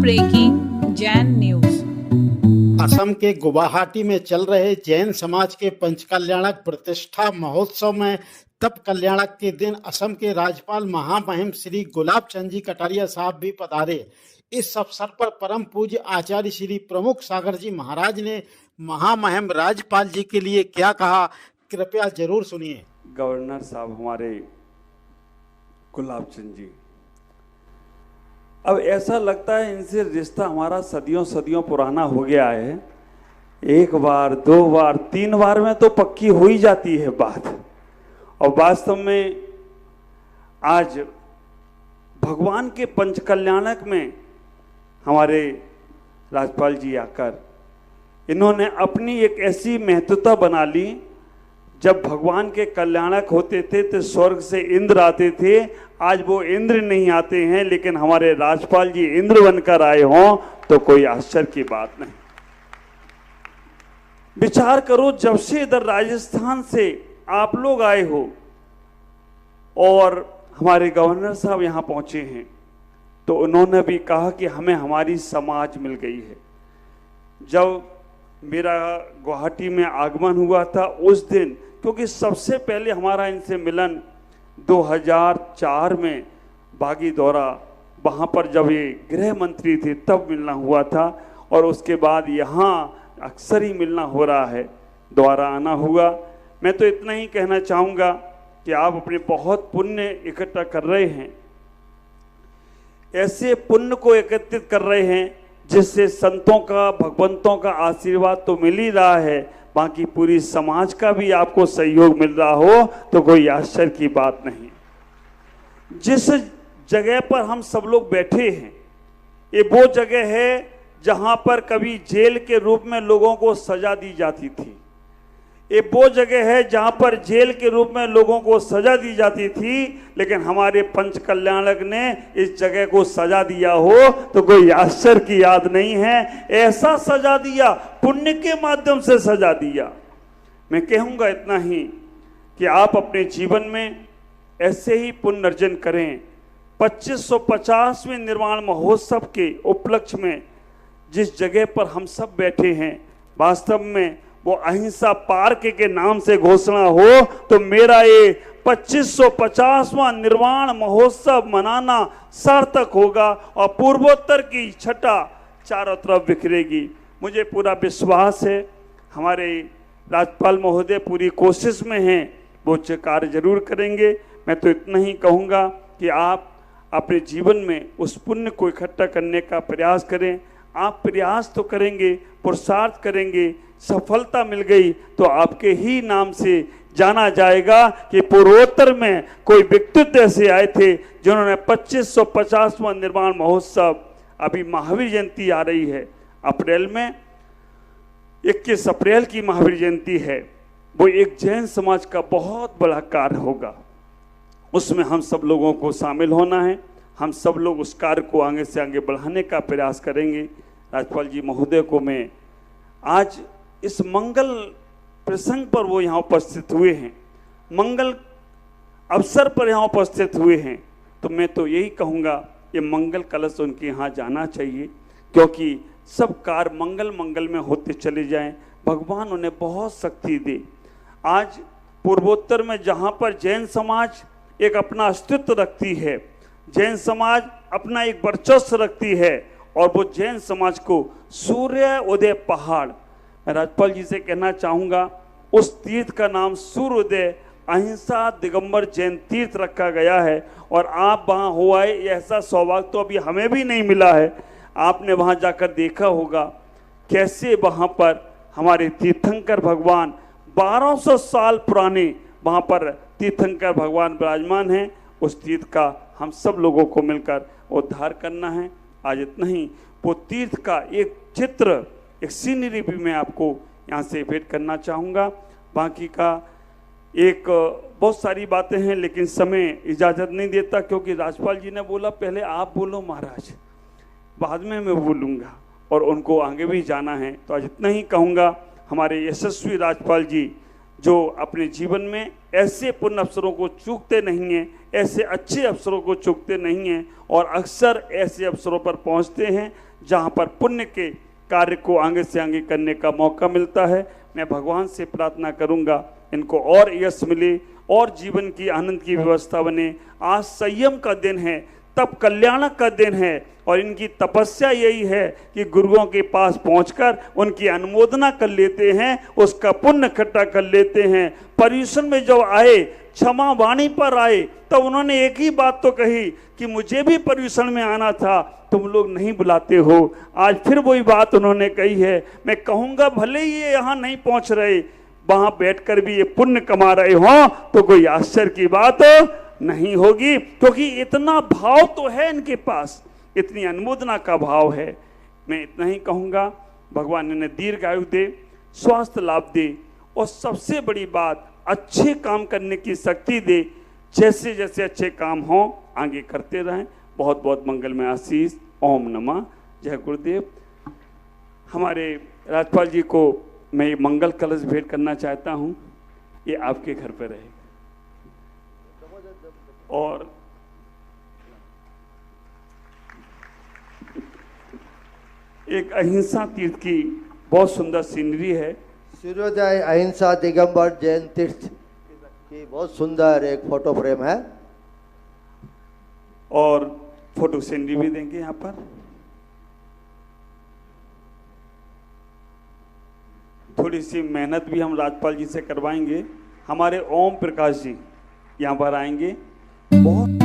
Breaking Jain news. Assam के गुवाहाटी में चल रहे जैन समाज के पंचकल्याणक प्रतिष्ठा महोत्सव में तप कल्याणक के दिन असम के राज्यपाल महामहिम श्री गुलाब चंद जी कटारिया साहब भी पधारे। इस अवसर पर परम पूज्य आचार्य श्री प्रमुख सागर जी महाराज ने महामहिम राज्यपाल जी के लिए क्या कहा, कृपया जरूर सुनिए। गवर्नर साहब हमारे गुलाब चंद जी, अब ऐसा लगता है इनसे रिश्ता हमारा सदियों सदियों पुराना हो गया है। एक बार, दो बार, तीन बार में तो पक्की हो ही जाती है बात। और वास्तव में आज भगवान के पंचकल्याणक में हमारे राज्यपाल जी आकर इन्होंने अपनी एक ऐसी महत्वता बना ली। जब भगवान के कल्याणक होते थे तो स्वर्ग से इंद्र आते थे, आज वो इंद्र नहीं आते हैं, लेकिन हमारे राज्यपाल जी इंद्र बनकर आए हों तो कोई आश्चर्य की बात नहीं। विचार करो, जब से इधर राजस्थान से आप लोग आए हो और हमारे गवर्नर साहब यहाँ पहुंचे हैं तो उन्होंने भी कहा कि हमें हमारी समाज मिल गई है। जब मेरा गुवाहाटी में आगमन हुआ था उस दिन, क्योंकि सबसे पहले हमारा इनसे मिलन 2004 में बागी दौरा, वहाँ पर जब ये गृह मंत्री थे तब मिलना हुआ था, और उसके बाद यहाँ अक्सर ही मिलना हो रहा है, दोबारा आना हुआ। मैं तो इतना ही कहना चाहूँगा कि आप अपने बहुत पुण्य इकट्ठा कर रहे हैं, ऐसे पुण्य को एकत्रित कर रहे हैं जिससे संतों का, भगवंतों का आशीर्वाद तो मिल ही रहा है, बाकी पूरी समाज का भी आपको सहयोग मिल रहा हो तो कोई आश्चर्य की बात नहीं। जिस जगह पर हम सब लोग बैठे हैं ये वो जगह है जहां पर कभी जेल के रूप में लोगों को सजा दी जाती थी। ये वो जगह है जहां पर जेल के रूप में लोगों को सजा दी जाती थी, लेकिन हमारे पंच कल्याणक ने इस जगह को सजा दिया हो तो कोई आश्चर्य की याद नहीं है। ऐसा सजा दिया, पुण्य के माध्यम से सजा दिया। मैं कहूंगा इतना ही कि आप अपने जीवन में ऐसे ही पुण्य अर्जन करें। 2550वें निर्वाण महोत्सव के उपलक्ष्य में जिस जगह पर हम सब बैठे हैं, वास्तव में वो अहिंसा पार्क के नाम से घोषणा हो तो मेरा ये 2550वां निर्वाण महोत्सव मनाना सार्थक होगा और पूर्वोत्तर की छटा चारों तरफ बिखरेगी। मुझे पूरा विश्वास है हमारे राज्यपाल महोदय पूरी कोशिश में हैं, वो कार्य जरूर करेंगे। मैं तो इतना ही कहूँगा कि आप अपने जीवन में उस पुण्य को इकट्ठा करने का प्रयास करें। आप प्रयास तो करेंगे, पुरुषार्थ करेंगे, सफलता मिल गई तो आपके ही नाम से जाना जाएगा कि पूर्वोत्तर में कोई व्यक्तित्व ऐसे आए थे जिन्होंने 2550वां निर्वाण महोत्सव, अभी महावीर जयंती आ रही है अप्रैल में, 21 अप्रैल की महावीर जयंती है, वो एक जैन समाज का बहुत बड़ा कार्य होगा। उसमें हम सब लोगों को शामिल होना है। हम सब लोग उस कार्य को आगे से आगे बढ़ाने का प्रयास करेंगे। राज्यपाल जी महोदय को मैं आज इस मंगल प्रसंग पर वो यहाँ उपस्थित हुए हैं, मंगल अवसर पर यहाँ उपस्थित हुए हैं, तो मैं तो यही कहूँगा ये मंगल कलश उनके यहाँ जाना चाहिए, क्योंकि सब कार्य मंगल मंगल में होते चले जाएं। भगवान उन्हें बहुत शक्ति दे। आज पूर्वोत्तर में जहाँ पर जैन समाज एक अपना अस्तित्व रखती है, जैन समाज अपना एक वर्चस्व रखती है, और वो जैन समाज को सूर्य उदय पहाड़, मैं राज्यपाल जी से कहना चाहूँगा उस तीर्थ का नाम सूर्य उदय अहिंसा दिगंबर जैन तीर्थ रखा गया है। और आप वहाँ हो आए, ऐसा सौभाग्य तो अभी हमें भी नहीं मिला है। आपने वहाँ जाकर देखा होगा कैसे वहाँ पर हमारे तीर्थंकर भगवान 1200 साल पुराने वहाँ पर तीर्थंकर भगवान विराजमान हैं। उस तीर्थ का हम सब लोगों को मिलकर उद्धार करना है। आज इतना ही। वो तीर्थ का एक चित्र, एक सीनरी भी मैं आपको यहाँ से भेंट करना चाहूँगा। बाकी का एक बहुत सारी बातें हैं लेकिन समय इजाज़त नहीं देता, क्योंकि राज्यपाल जी ने बोला पहले आप बोलो महाराज, बाद में मैं बोलूँगा, और उनको आगे भी जाना है। तो आज इतना ही कहूँगा, हमारे यशस्वी राज्यपाल जी जो अपने जीवन में ऐसे पुण्य अवसरों को चूकते नहीं हैं, ऐसे अच्छे अवसरों को चूकते नहीं हैं और अक्सर ऐसे अवसरों पर पहुंचते हैं जहाँ पर पुण्य के कार्य को आगे से आगे करने का मौका मिलता है। मैं भगवान से प्रार्थना करूंगा इनको और यश मिले और जीवन की आनंद की व्यवस्था बने। आज संयम का दिन है, तप कल्याणक का दिन है और इनकी तपस्या यही है कि गुरुओं के पास पहुंचकर उनकी अनुमोदना कर लेते हैं, उसका पुण्य इकट्ठा कर लेते हैं। पर्यूषण में जब आए, क्षमा वाणी पर आए, तो उन्होंने एक ही बात तो कही कि मुझे भी पर्यूषण में आना था, तुम लोग नहीं बुलाते हो। आज फिर वही बात उन्होंने कही है। मैं कहूँगा भले ही ये यहाँ नहीं पहुँच रहे, वहां बैठकर भी ये पुण्य कमा रहे हो तो कोई आश्चर्य की बात नहीं होगी, क्योंकि इतना भाव तो है इनके पास, इतनी अनुमोदना का भाव है। मैं इतना ही कहूँगा, भगवान इन्हें दीर्घायु दे, स्वास्थ्य लाभ दे और सबसे बड़ी बात अच्छे काम करने की शक्ति दे। जैसे जैसे अच्छे काम हों आगे करते रहें। बहुत बहुत मंगलमय आशीष। ओम नमः। जय गुरुदेव। हमारे राजपाल जी को मैं ये मंगल कलश भेंट करना चाहता हूँ, ये आपके घर पर रहेगा। और एक अहिंसा तीर्थ की बहुत सुंदर सीनरी है। सूर्योदय अहिंसा दिगंबर जैन तीर्थ की बहुत सुंदर एक फोटो फ्रेम है और फोटो सीनरी भी देंगे यहाँ पर। थोड़ी सी मेहनत भी हम राजपाल जी से करवाएंगे। हमारे ओम प्रकाश जी यहाँ पर आएंगे। बहुत